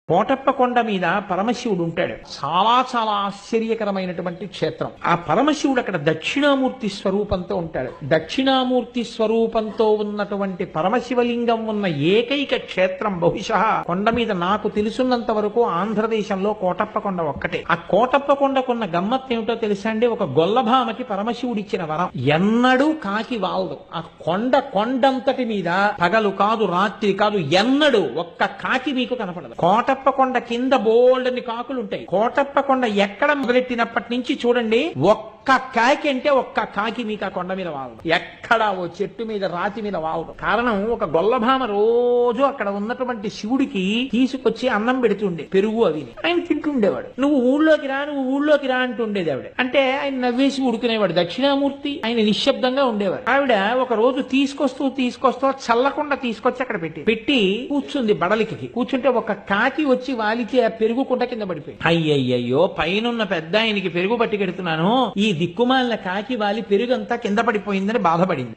కోటప్ప కొండ మీద పరమశివుడు ఉంటాడు. చాలా చాలా ఆశ్చర్యకరమైనటువంటి క్షేత్రం. ఆ పరమశివుడు అక్కడ దక్షిణామూర్తి స్వరూపంతో ఉంటాడు. దక్షిణామూర్తి స్వరూపంతో ఉన్నటువంటి పరమశివలింగం ఉన్న ఏకైక క్షేత్రం బహుశా కొండ మీద నాకు తెలుసున్నంత వరకు ఆంధ్రదేశంలో కోటప్ప కొండ ఒక్కటే. ఆ కోటప్ప కొండకున్న గమ్మత్ ఏమిటో తెలుసా అండి? ఒక గొల్లభామకి పరమశివుడు ఇచ్చిన వరం. ఎన్నడూ కాకి వాలదు. ఆ కొండంతటి మీద పగలు కాదు రాత్రి కాదు ఎన్నడూ ఒక్క కాకి మీకు కనపడదు. కోటప్ప కొండ కింద బోల్డని కాకులు ఉంటాయి. కోటప్ప కొండ ఎక్కడ మొదలెట్టినప్పటి నుంచి చూడండి, ఒక్క కాకి అంటే ఒక్క కాకి మీకు ఆ కొండ మీద వాలదు. ఎక్కడ ఓ చెట్టు మీద రాతి మీద వాలదు. కారణం, ఒక గొల్లభామ రోజు అక్కడ ఉన్నటువంటి శివుడికి తీసుకొచ్చి అన్నం పెడుతుండే, పెరుగు అవి ఆయన తింటుండేవాడు. నువ్వు ఊళ్ళోకి రా అంటుండేది ఆవిడ. అంటే ఆయన నవ్వేసి ఉడుకునేవాడు. దక్షిణామూర్తి ఆయన నిశ్శబ్దంగా ఉండేవాడు. ఆవిడ ఒక రోజు తీసుకొస్తూ చల్లకుండా తీసుకొచ్చి అక్కడ పెట్టి కూర్చుంది. బడలికి కూర్చుంటే ఒక కాకి వచ్చి వాలికి ఆ పెరుగు కుండ కింద పడిపోయింది. అయ్యయ్యో, పైనున్న పెద్ద ఆయనకి పెరుగు పట్టుకెడుతున్నాను, ఈ దిక్కుమాలిన కాకి వాలి పెరుగంతా కింద పడిపోయిందని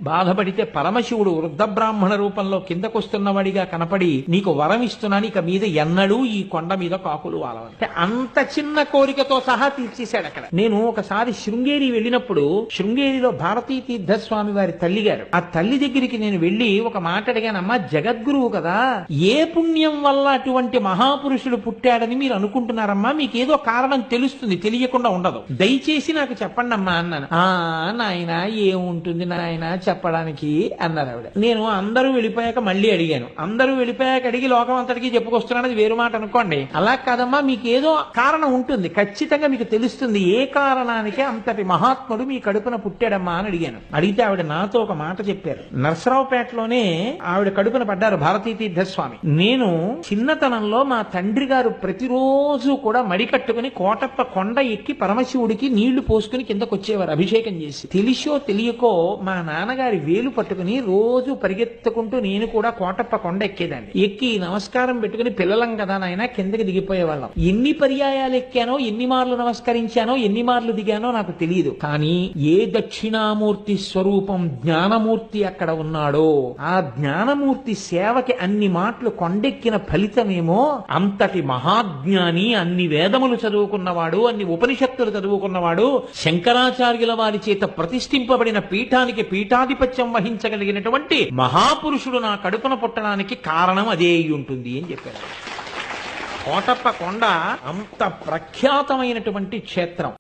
బాధపడితే పరమశివుడు వృద్ధ బ్రాహ్మణ రూపంలో కిందకొస్తున్నవాడిగా కనపడి, నీకు వరం ఇస్తున్నాను, ఇక మీద ఎన్నడూ ఈ కొండ మీద కాకులు వాలవంటే అంత చిన్న కోరికతో సహా తీర్చేశాడు అక్కడ. నేను ఒకసారి శృంగేరి వెళ్ళినప్పుడు, శృంగేరిలో భారతీ తీర్థస్వామి వారి తల్లి గారు, ఆ తల్లి దగ్గరికి నేను వెళ్లి ఒక మాట అడిగానమ్మా, జగద్గురువు కదా, ఏ పుణ్యం వల్ల అటువంటి మహాపురుషుడు పుట్టాడని మీరు అనుకుంటున్నారమ్మా? మీకేదో కారణం తెలుస్తుంది, తెలియకుండా ఉండదు, దయచేసి నాకు చెప్పండి అమ్మా అన్నాను. నాయన ఏముంటుంది నాయన చెప్పడానికి అన్నారు ఆవిడ. నేను అందరూ వెళ్ళిపోయాక మళ్ళీ అడిగాను. అందరూ వెళ్ళిపోయాక అడిగి లోకం అంతటికీ చెప్పుకొస్తున్నాను, అది వేరు మాట అనుకోండి. అలా కాదమ్మా, మీకు ఏదో కారణం ఉంటుంది, ఖచ్చితంగా మీకు తెలుస్తుంది, ఏ కారణానికి అంతటి మహాత్ముడు మీ కడుపున పుట్టాడమ్మా అని అడిగాను. అడిగితే ఆవిడ నాతో ఒక మాట చెప్పారు. నరసరావుపేటలోనే ఆవిడ కడుపున పడ్డారు భారతీ తీర్థస్వామి. నేను చిన్నతనంలో మా తండ్రి గారు ప్రతిరోజు కూడా మడి కట్టుకుని కోటప్ప కొండ ఎక్కి పరమశివుడికి నీళ్లు పోసుకుని కిందకు వచ్చేవారు అభిషేకం చేసి. తెలిసో తెలియకో మా నాన్నగారి వేలు పట్టుకుని రోజు పరిగెత్తుకుంటూ నేను కూడా కోటప్ప కొండ ఎక్కేదాన్ని. ఎక్కి నమస్కారం పెట్టుకుని, పిల్లలం కదా నాయన, కిందకి దిగిపోయేవాళ్ళం. ఎన్ని పర్యాయాలు ఎక్కానో, ఎన్ని మార్లు నమస్కరించానో, ఎన్ని మార్లు దిగానో నాకు తెలియదు. కానీ ఏ దక్షిణామూర్తి స్వరూపం జ్ఞానమూర్తి అక్కడ ఉన్నాడో, ఆ జ్ఞానమూర్తి సేవకి అన్ని మాటలు కొండెక్కిన ఫలితమేమో, అంతటి మహాజ్ఞాని, అన్ని వేదములు చదువుకున్నవాడు, అన్ని ఉపనిషత్తులు చదువుకున్నవాడు, శంకరాచార్యుల వారి చేత ప్రతిష్ఠింపబడిన పీఠానికి పీఠాధిపత్యం వహించగలిగినటువంటి మహాపురుషుడు నా కడుపున పుట్టడానికి కారణం అదే అయి ఉంటుంది అని చెప్పారు. కోటప్ప కొండ అంత ప్రఖ్యాతమైనటువంటి క్షేత్రం.